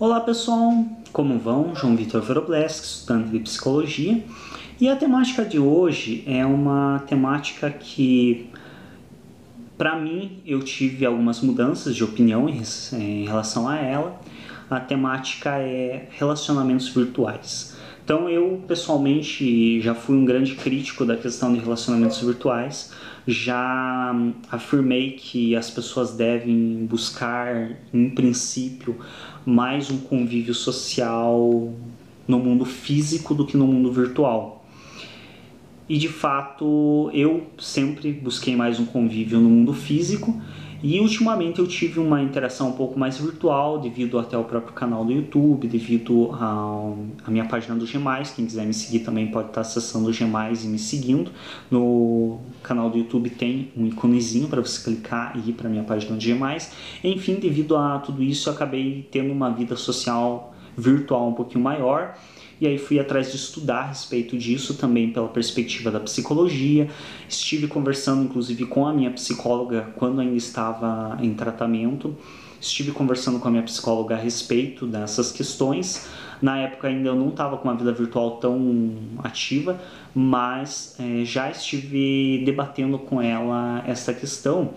Olá pessoal, como vão? João Vitor Verobleski, estudante de Psicologia, e a temática de hoje é uma temática que, para mim, eu tive algumas mudanças de opinião em relação a ela. A temática é relacionamentos virtuais. Então eu, pessoalmente, já fui um grande crítico da questão de relacionamentos virtuais. Já afirmei que as pessoas devem buscar, em princípio, mais um convívio social no mundo físico do que no mundo virtual. E de fato eu sempre busquei mais um convívio no mundo físico, e ultimamente eu tive uma interação um pouco mais virtual devido até ao próprio canal do YouTube, devido à minha página do G+. Quem quiser me seguir também pode estar acessando o G+, e me seguindo. No canal do YouTube tem um íconezinho para você clicar e ir para a minha página do G+. Enfim, devido a tudo isso eu acabei tendo uma vida social virtual um pouquinho maior. E aí fui atrás de estudar a respeito disso também pela perspectiva da psicologia. Estive conversando inclusive com a minha psicóloga quando ainda estava em tratamento. Estive conversando com a minha psicóloga a respeito dessas questões. Na época ainda eu não estava com uma vida virtual tão ativa, mas já estive debatendo com ela essa questão.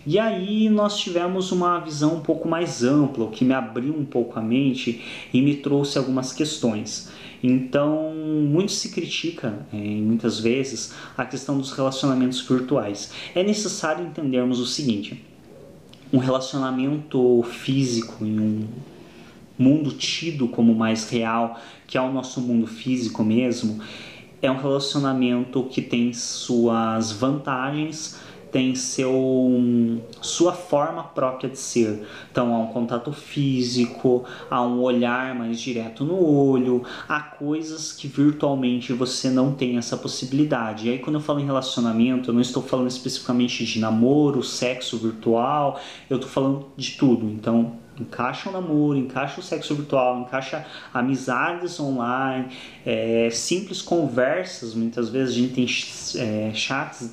E aí nós tivemos uma visão um pouco mais ampla, o que me abriu um pouco a mente e me trouxe algumas questões. Então, muito se critica, muitas vezes, a questão dos relacionamentos virtuais. É necessário entendermos o seguinte: um relacionamento físico em um mundo tido como mais real, que é o nosso mundo físico mesmo, é um relacionamento que tem suas vantagens, tem sua forma própria de ser. Então há um contato físico, há um olhar mais direto no olho, há coisas que virtualmente você não tem essa possibilidade. E aí quando eu falo em relacionamento, eu não estou falando especificamente de namoro, sexo virtual, eu estou falando de tudo. Então encaixa o namoro, encaixa o sexo virtual, encaixa amizades online, simples conversas. Muitas vezes a gente tem chats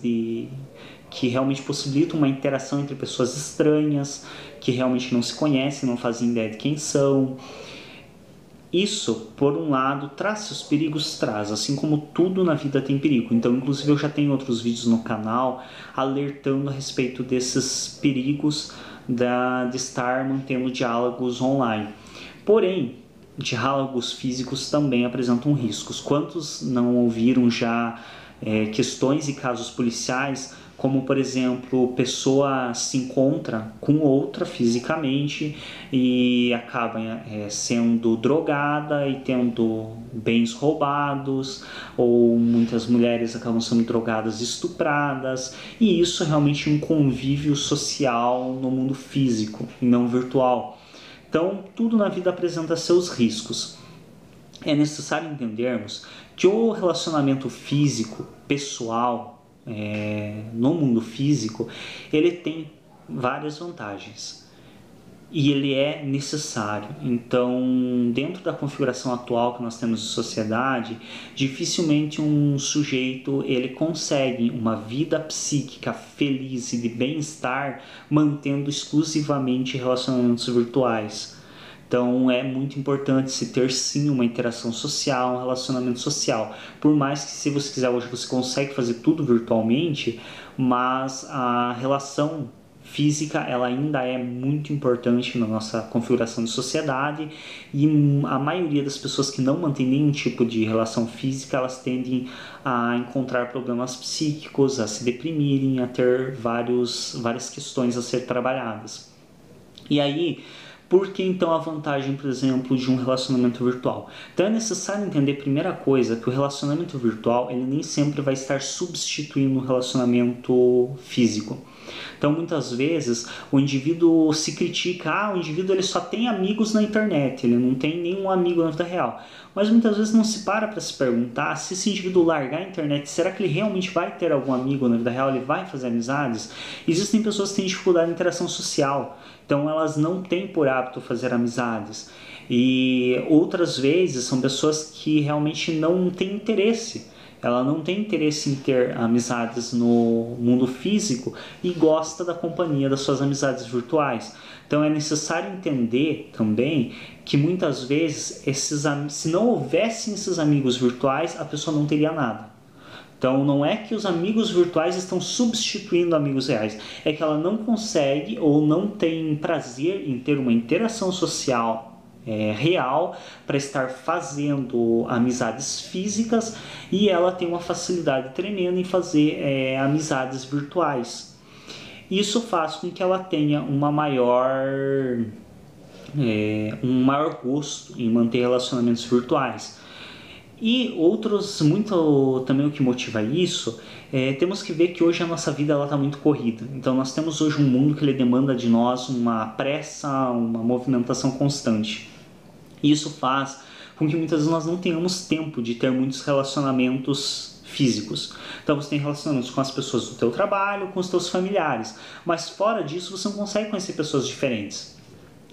que realmente possibilitam uma interação entre pessoas estranhas, que realmente não se conhecem, não fazem ideia de quem são. Isso, por um lado, traz seus perigos, assim como tudo na vida tem perigo. Então, inclusive, eu já tenho outros vídeos no canal alertando a respeito desses perigos de estar mantendo diálogos online. Porém, diálogos físicos também apresentam riscos. Quantos não ouviram já questões e casos policiais, como por exemplo, pessoa se encontra com outra fisicamente e acaba sendo drogada e tendo bens roubados, ou muitas mulheres acabam sendo drogadas e estupradas, e isso é realmente um convívio social no mundo físico e não virtual. Então, tudo na vida apresenta seus riscos. É necessário entendermos que o relacionamento físico, pessoal, no mundo físico, ele tem várias vantagens e ele é necessário. Então, dentro da configuração atual que nós temos de sociedade, dificilmente um sujeito ele consegue uma vida psíquica feliz e de bem-estar mantendo exclusivamente relacionamentos virtuais. Então é muito importante se ter sim uma interação social, um relacionamento social. Por mais que, se você quiser, hoje você consegue fazer tudo virtualmente, mas a relação física ela ainda é muito importante na nossa configuração de sociedade, e a maioria das pessoas que não mantém nenhum tipo de relação física, elas tendem a encontrar problemas psíquicos, a se deprimirem, a ter várias questões a ser trabalhadas. E aí, por que então a vantagem, por exemplo, de um relacionamento virtual? Então é necessário entender, primeira coisa, que o relacionamento virtual ele nem sempre vai estar substituindo o relacionamento físico. Então muitas vezes o indivíduo se critica, o indivíduo ele só tem amigos na internet, ele não tem nenhum amigo na vida real. Mas muitas vezes não se para se perguntar se esse indivíduo largar a internet, será que ele realmente vai ter algum amigo na vida real, ele vai fazer amizades? Existem pessoas que têm dificuldade de interação social, então elas não têm por hábito fazer amizades. E outras vezes são pessoas que realmente não têm interesse. Ela não tem interesse em ter amizades no mundo físico e gosta da companhia das suas amizades virtuais. Então é necessário entender também que muitas vezes se não houvessem esses amigos virtuais, a pessoa não teria nada. Então não é que os amigos virtuais estão substituindo amigos reais, é que ela não consegue ou não tem prazer em ter uma interação social real para estar fazendo amizades físicas, e ela tem uma facilidade tremenda em fazer amizades virtuais. Isso faz com que ela tenha um maior gosto em manter relacionamentos virtuais. E também o que motiva isso, temos que ver que hoje a nossa vida está muito corrida. Então nós temos hoje um mundo que ele demanda de nós uma pressa, uma movimentação constante. E isso faz com que muitas vezes nós não tenhamos tempo de ter muitos relacionamentos físicos. Então você tem relacionamentos com as pessoas do teu trabalho, com os teus familiares, mas fora disso você não consegue conhecer pessoas diferentes.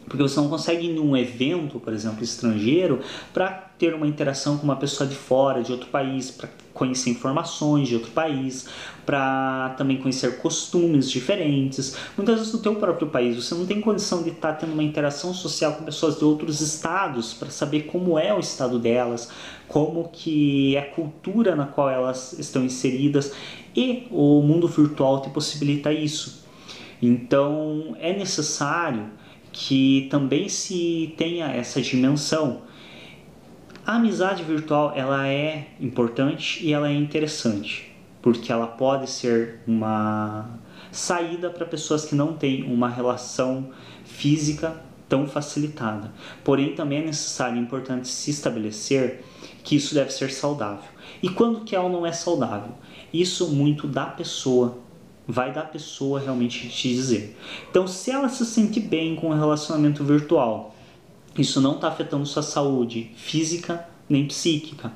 Porque você não consegue ir num evento, por exemplo, estrangeiro, para ter uma interação com uma pessoa de fora, de outro país, para conhecer informações de outro país, para também conhecer costumes diferentes. Muitas vezes no teu próprio país você não tem condição de estar tendo uma interação social com pessoas de outros estados para saber como é o estado delas, como que é a cultura na qual elas estão inseridas, e o mundo virtual te possibilita isso. Então é necessário que também se tenha essa dimensão. A amizade virtual ela é importante e ela é interessante, porque ela pode ser uma saída para pessoas que não têm uma relação física tão facilitada. Porém, também é necessário e importante se estabelecer que isso deve ser saudável. E quando que ela não é saudável? Isso muito da pessoa. Vai da pessoa realmente te dizer. Então, se ela se sente bem com o relacionamento virtual, isso não está afetando sua saúde física nem psíquica,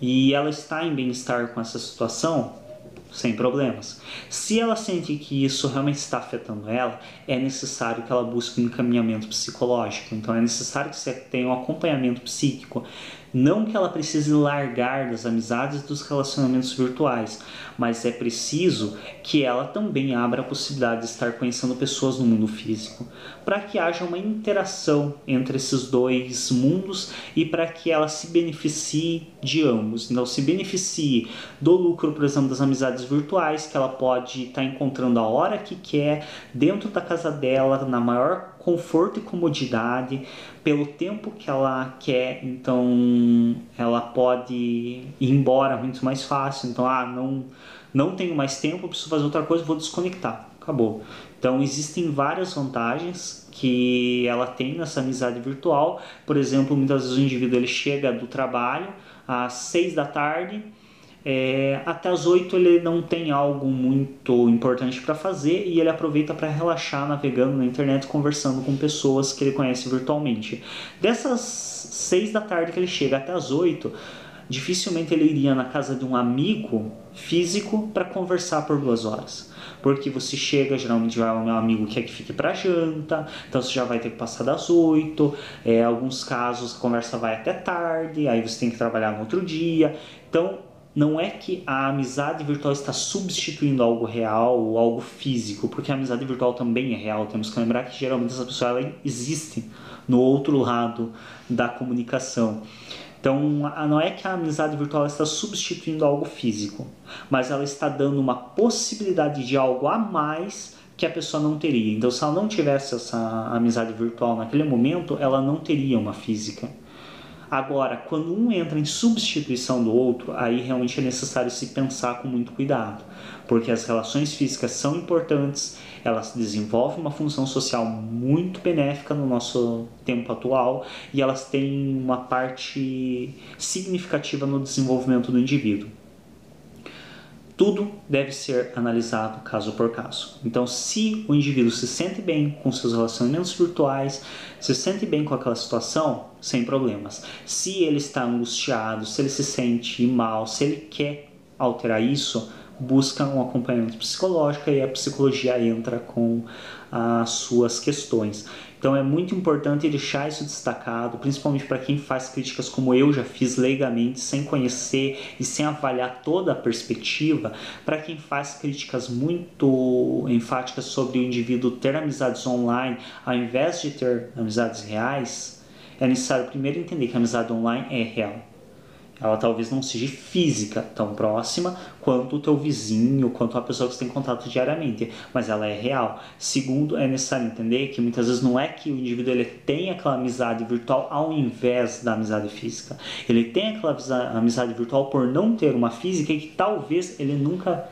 e ela está em bem-estar com essa situação, sem problemas. Se ela sente que isso realmente está afetando ela, é necessário que ela busque um encaminhamento psicológico. Então é necessário que você tenha um acompanhamento psíquico. Não que ela precise largar das amizades e dos relacionamentos virtuais, mas é preciso que ela também abra a possibilidade de estar conhecendo pessoas no mundo físico, para que haja uma interação entre esses dois mundos e para que ela se beneficie de ambos. Então, se beneficie do lucro, por exemplo, das amizades virtuais, que ela pode estar encontrando a hora que quer, dentro da casa dela, na maior conforto e comodidade, pelo tempo que ela quer. Então ela pode ir embora muito mais fácil. Então, não tenho mais tempo, preciso fazer outra coisa, vou desconectar, acabou. Então existem várias vantagens que ela tem nessa amizade virtual. Por exemplo, muitas vezes o indivíduo ele chega do trabalho às 6 da tarde, até as 8 ele não tem algo muito importante para fazer, e ele aproveita para relaxar navegando na internet, conversando com pessoas que ele conhece virtualmente. Dessas 6 da tarde que ele chega até as 8, dificilmente ele iria na casa de um amigo físico para conversar por 2 horas. Porque você chega, geralmente já é um amigo que quer que fique para janta, então você já vai ter que passar das 8, alguns casos a conversa vai até tarde, aí você tem que trabalhar no outro dia. Então não é que a amizade virtual está substituindo algo real ou algo físico, porque a amizade virtual também é real. Temos que lembrar que geralmente essa pessoa ela existe no outro lado da comunicação. Então não é que a amizade virtual está substituindo algo físico, mas ela está dando uma possibilidade de algo a mais que a pessoa não teria. Então, se ela não tivesse essa amizade virtual naquele momento, ela não teria uma física. Agora, quando um entra em substituição do outro, aí realmente é necessário se pensar com muito cuidado, porque as relações físicas são importantes, elas desenvolvem uma função social muito benéfica no nosso tempo atual, e elas têm uma parte significativa no desenvolvimento do indivíduo. Tudo deve ser analisado caso por caso. Então, se o indivíduo se sente bem com seus relacionamentos virtuais, se sente bem com aquela situação, sem problemas. Se ele está angustiado, se ele se sente mal, se ele quer alterar isso, busca um acompanhamento psicológico, e a psicologia entra com as suas questões. Então é muito importante deixar isso destacado, principalmente para quem faz críticas como eu já fiz leigamente, sem conhecer e sem avaliar toda a perspectiva. Para quem faz críticas muito enfáticas sobre o indivíduo ter amizades online ao invés de ter amizades reais, é necessário primeiro entender que a amizade online é real. Ela talvez não seja física tão próxima quanto o teu vizinho, quanto a pessoa que você tem contato diariamente, mas ela é real. Segundo, é necessário entender que muitas vezes não é que o indivíduo ele tem aquela amizade virtual ao invés da amizade física. Ele tem aquela amizade virtual por não ter uma física e que talvez ele nunca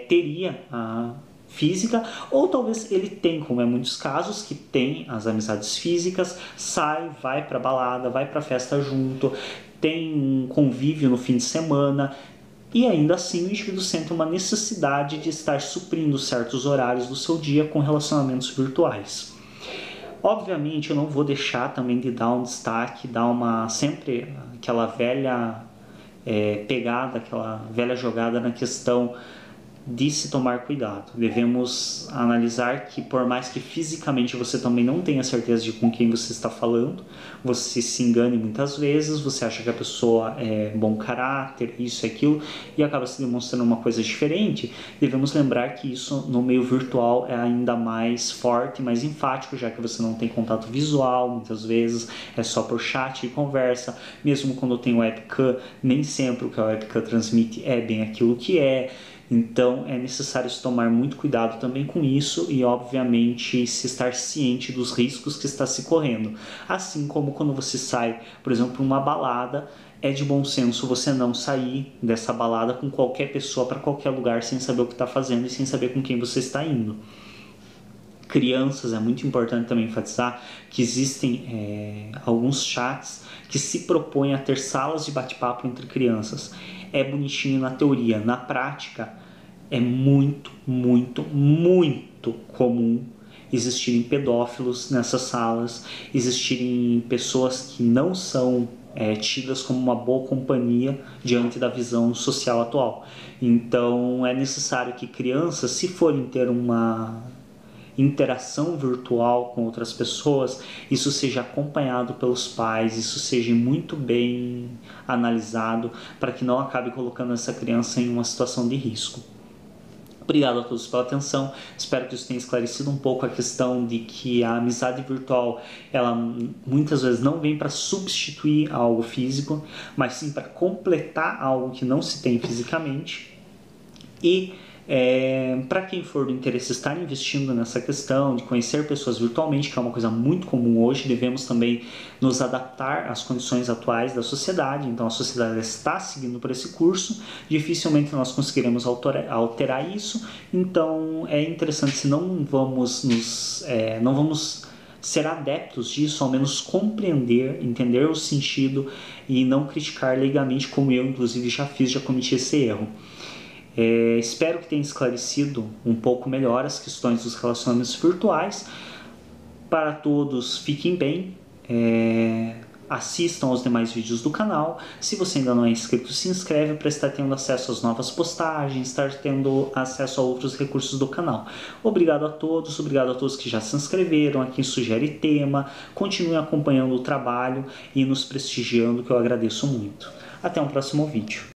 teria a física, ou talvez ele tem, como é muitos casos, que tem as amizades físicas, sai, vai pra balada, vai pra festa junto, tem um convívio no fim de semana, e ainda assim o indivíduo sente uma necessidade de estar suprindo certos horários do seu dia com relacionamentos virtuais. Obviamente eu não vou deixar também de dar um destaque, dar sempre aquela velha pegada, aquela velha jogada na questão de se tomar cuidado. Devemos analisar que por mais que fisicamente você também não tenha certeza de com quem você está falando, você se engane muitas vezes, você acha que a pessoa é bom caráter, isso e aquilo, e acaba se demonstrando uma coisa diferente. Devemos lembrar que isso no meio virtual é ainda mais forte, mais enfático, já que você não tem contato visual, muitas vezes é só por chat e conversa. Mesmo quando tem webcam, nem sempre o que a webcam transmite é bem aquilo que é. Então é necessário se tomar muito cuidado também com isso e obviamente se estar ciente dos riscos que está se correndo. Assim como quando você sai, por exemplo, para uma balada, é de bom senso você não sair dessa balada com qualquer pessoa para qualquer lugar sem saber o que está fazendo e sem saber com quem você está indo. Crianças, é muito importante também enfatizar que existem alguns chats que se propõem a ter salas de bate-papo entre crianças. É bonitinho na teoria, na prática é muito, muito, muito comum existirem pedófilos nessas salas, existirem pessoas que não são tidas como uma boa companhia diante da visão social atual. Então é necessário que crianças, se forem ter uma interação virtual com outras pessoas, isso seja acompanhado pelos pais, isso seja muito bem analisado para que não acabe colocando essa criança em uma situação de risco. Obrigado a todos pela atenção, espero que isso tenha esclarecido um pouco a questão de que a amizade virtual, ela muitas vezes não vem para substituir algo físico, mas sim para completar algo que não se tem fisicamente. E para quem for do interesse estar investindo nessa questão de conhecer pessoas virtualmente, que é uma coisa muito comum hoje, devemos também nos adaptar às condições atuais da sociedade. Então a sociedade está seguindo por esse curso, dificilmente nós conseguiremos alterar isso. Então é interessante, se não vamos ser adeptos disso, ao menos compreender, entender o sentido e não criticar leigamente, como eu inclusive já cometi esse erro. Espero que tenha esclarecido um pouco melhor as questões dos relacionamentos virtuais. Para todos, fiquem bem, assistam aos demais vídeos do canal. Se você ainda não é inscrito, se inscreve para estar tendo acesso às novas postagens, estar tendo acesso a outros recursos do canal. Obrigado a todos que já se inscreveram, a quem sugere tema, continuem acompanhando o trabalho e nos prestigiando, que eu agradeço muito. Até um próximo vídeo.